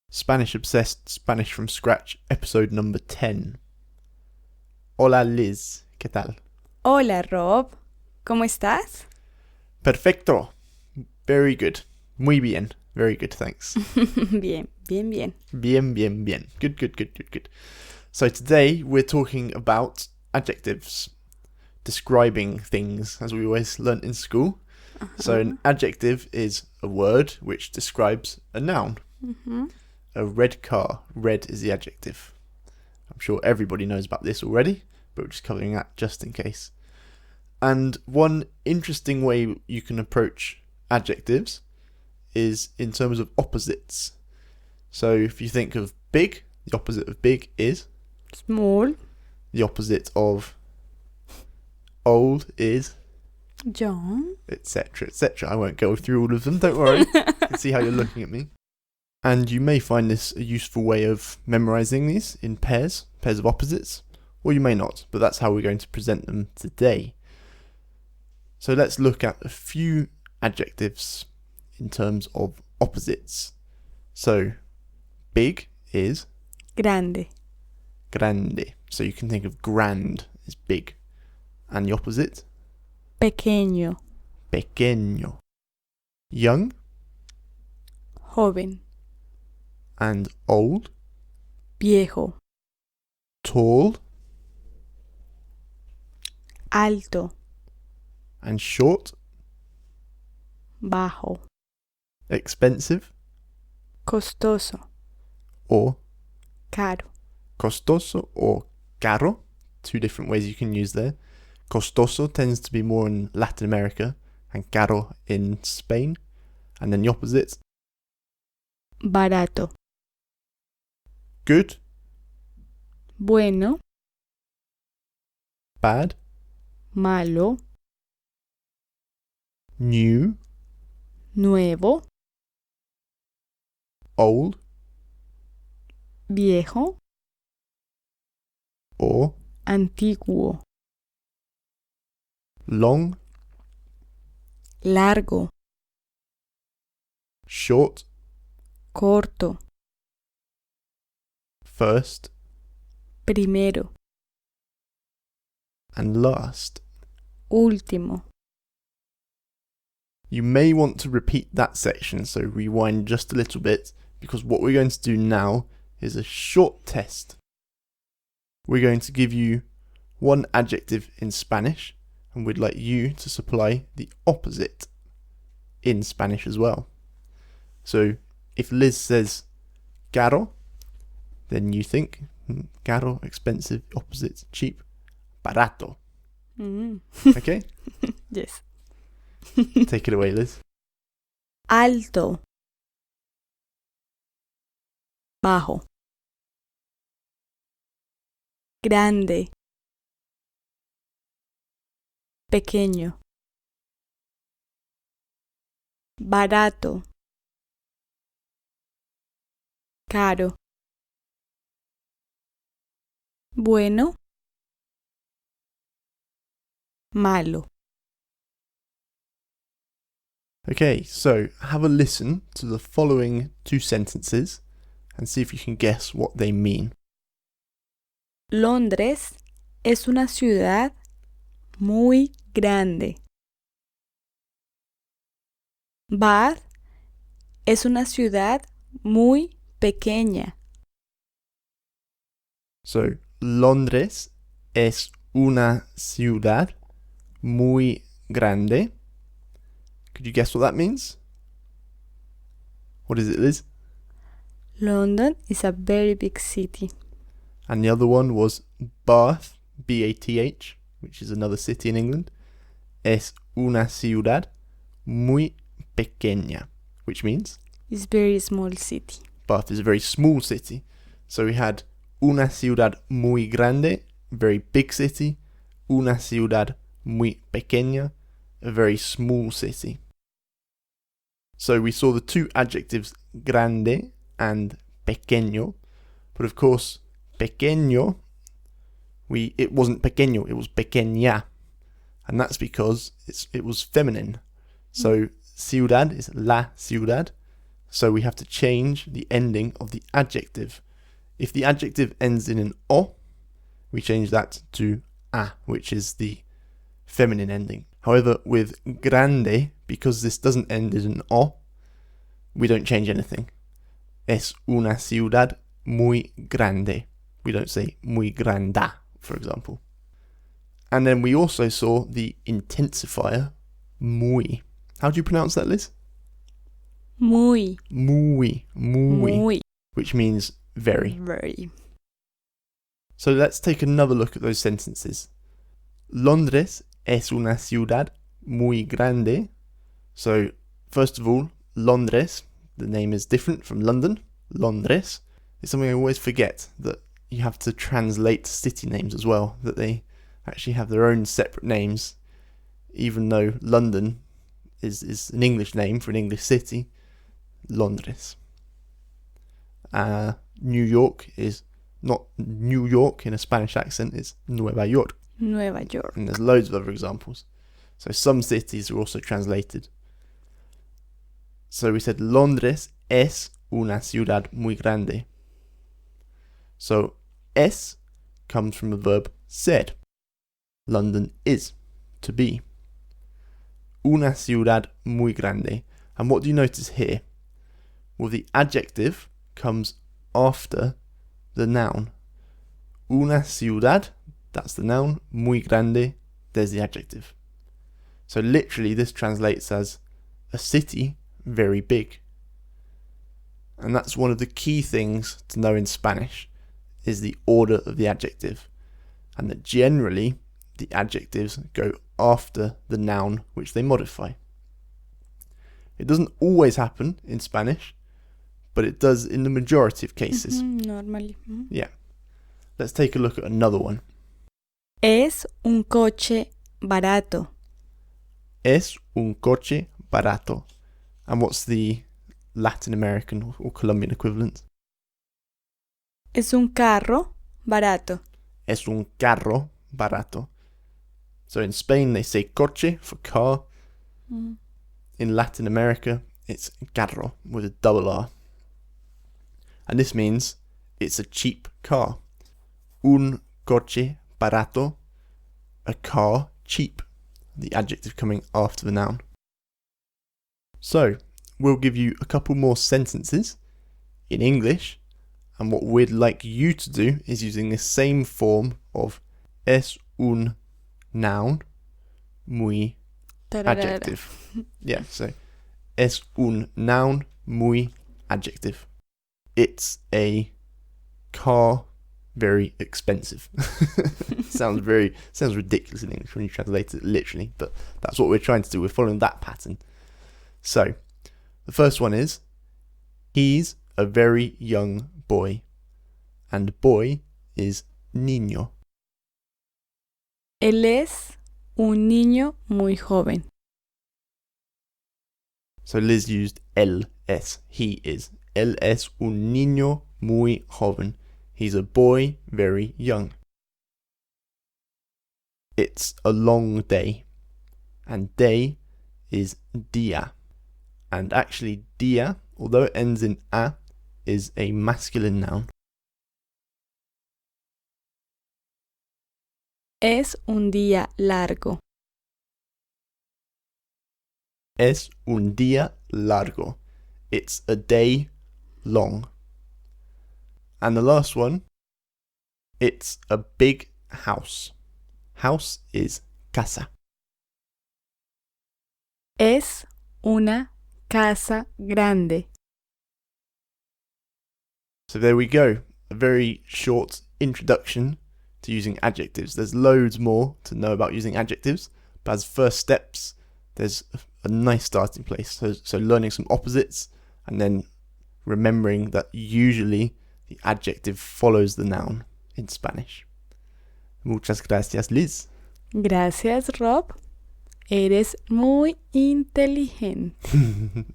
Spanish Obsessed, Spanish from Scratch, episode number 10. Hola Liz, ¿qué tal? Hola Rob, ¿cómo estás? Perfecto. Very good. Muy bien. Very good, thanks. Bien. Bien. Good. So today we're talking about adjectives, describing things, as we always learnt in school. So an adjective is a word which describes a noun. A red car. Red is the adjective. I'm sure everybody knows about this already, but we're just covering that just in case. And one interesting way you can approach adjectives is in terms of opposites. So if you think of big, the opposite of big is? Small. The opposite of old is? Young. Etc. I won't go through all of them, don't worry. I can see how you're looking at me. And you may find this a useful way of memorising these in pairs of opposites, or you may not, but that's how we're going to present them today. So let's look at a few adjectives in terms of opposites. So, big is? Grande. Grande. So you can think of grand as big. And the opposite? Pequeño. Pequeño. Young? Joven. And old? Viejo. Tall? Alto. And short? Bajo. Expensive? Costoso. Or Caro. costoso or caro? Two different ways you can use there. Costoso tends to be more in Latin America and caro in Spain. And then the opposite? Barato. Good? Bueno. Bad? Malo. New? Nuevo. Old? Viejo. Or Antiguo. long? Largo. Short? Corto. First? Primero. And last? Último. You may want to repeat that section, so rewind just a little bit, because what we're going to do now is a short test. We're going to give you one adjective in Spanish, and we'd like you to supply the opposite in Spanish as well. So if Liz says caro, then you think caro, expensive, opposite, cheap, barato. Okay? Yes. Take it away, Liz. Alto. Bajo. Grande. Pequeño. Barato. Caro. Bueno. Malo. Okay, so have a listen to the following two sentences and see if you can guess what they mean. Londres es una ciudad muy grande. Bath es una ciudad muy pequeña. So, Londres es una ciudad muy grande. Could you guess what that means? What is it, Liz? London is a very big city. And the other one was Bath, B-A-T-H, which is another city in England. Es una ciudad muy pequeña, which means? It's very small city. Bath is a very small city. So we had una ciudad muy grande, very big city. Una ciudad muy pequeña, a very small city. So we saw the two adjectives grande and pequeño. But of course, pequeño, it wasn't pequeño, it was pequeña. And that's because it was feminine. So ciudad is la ciudad, So we have to change the ending of the adjective. If the adjective ends in an o, we change that to a, which is the feminine ending. However, with grande, because this doesn't end in an o, we don't change anything. Es una ciudad muy grande. We don't say muy granda, for example. And then we also saw the intensifier muy. How do you pronounce that, Liz? Muy. Muy. Muy. Which means very. Very. So let's take another look at those sentences. Londres es una ciudad muy grande. So, first of all, Londres, the name is different from London. Londres is something I always forget, that you have to translate city names as well, that they actually have their own separate names, even though London is an English name for an English city. Londres. New York is not New York in a Spanish accent, it's Nueva York. Nueva York. And there's loads of other examples. So some cities are also translated. So we said Londres es una ciudad muy grande. So es comes from the verb ser. London is, to be. Una ciudad muy grande. And what do you notice here? Well, the adjective comes after the noun. Una ciudad, that's the noun. Muy grande, there's the adjective. So literally this translates as a city very big. And that's one of the key things to know in Spanish, is the order of the adjective. And that generally the adjectives go after the noun which they modify. It doesn't always happen in Spanish, but it does in the majority of cases. Normally. Yeah. Let's take a look at another one. Es un coche barato. Es un coche barato. And what's the Latin American or Colombian equivalent? Es un carro barato. Es un carro barato. So in Spain they say coche for car. In Latin America it's carro with a double R. And this means it's a cheap car. Un coche barato, a car cheap. The adjective coming after the noun. So, we'll give you a couple more sentences in English, and what we'd like you to do is using the same form of es un noun muy adjective. Yeah, so es un noun muy adjective. It's a car very expensive. sounds ridiculous in English when you translate it literally, but that's what we're trying to do. We're following that pattern. So, the first one is, he's a very young boy, and boy is niño. Él es un niño muy joven. So Liz used él es. He is. Él es un niño muy joven. He's a boy very young. It's a long day. And day is día. And actually día, although it ends in a, is a masculine noun. Es un día largo. Es un día largo. It's a day long. And the last one, it's a big house. House is casa. Es una casa grande. So there we go. A very short introduction to using adjectives. There's loads more to know about using adjectives, but as first steps, there's a nice starting place. So learning some opposites and then remembering that usually the adjective follows the noun in Spanish. Muchas gracias, Liz. Gracias, Rob. Eres muy inteligente.